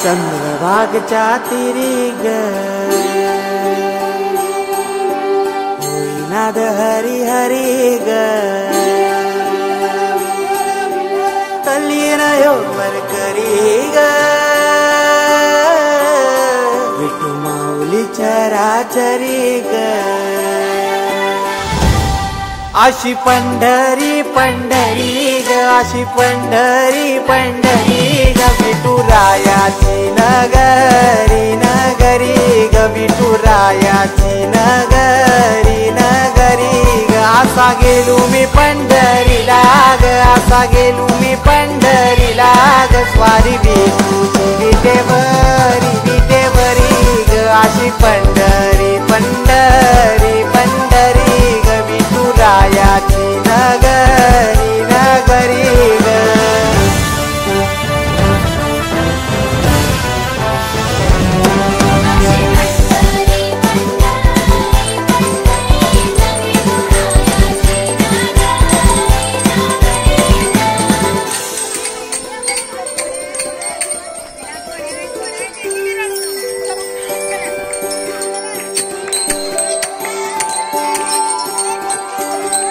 चंद्रभागच्या तिरी ग नाद हरी हरी ग तल्लीन योवर करी ग विठू माऊली चराचरी ग अशी पंढरी पंढरी ग अशी पंढरी पंढरी ग विठुरायाची नगरी नगरी ग विठुरायाची नगरी नगरी ग असा गेलो मी पंढरीला ग असा गेलो मी पंढरीला ग स्वारी विठूची विटेवरी ग अशी पंढरी पंढरी पंढरी ग विठुरायाची नगरी नगरी ग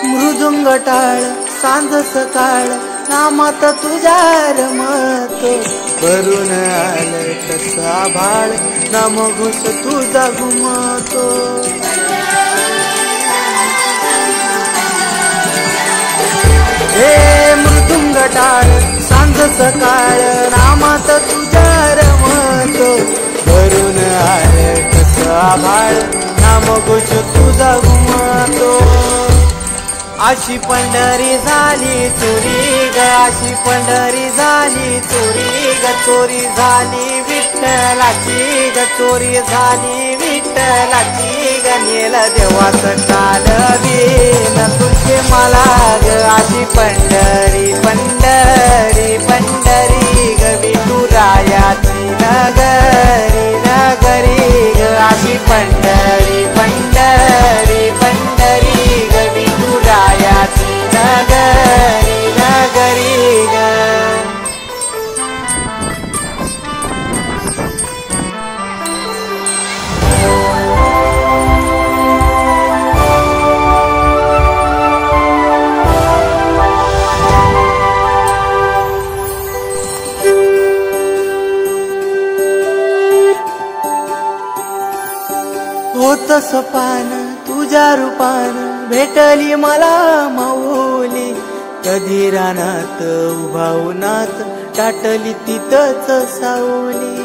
मृदुंग टाळ सांज सकाळ नामात तुझ्या रमतो भरून आलं कसा भाळ नाम घुस तुझा घुमतो हे मृदुंग टाळ सांज सकाळ नामात तुझ्या रमतो भरून आलं कसा भाळ नाम घुस तुझा घुमतो अशी पंढरी झाली चोरी ग अशी पंढरी झाली चोरी ग चोरी झाली विठ्ठलाची ग चोरी झाली विठ्ठलाची ग नेल देवाचं काल बिन तुझे मला ग अशी पंढरी पंढरी पंढरी ग विठुरायाची नगरी नगरी ग अशी पंढरी पंढरी पंढरी ग विठुरायाची नगरी नगरी ग होतस पान तुझ्या रूपान भेटली मला माऊली कधी रानात उभा उन्हात टाटली तिथंच सावली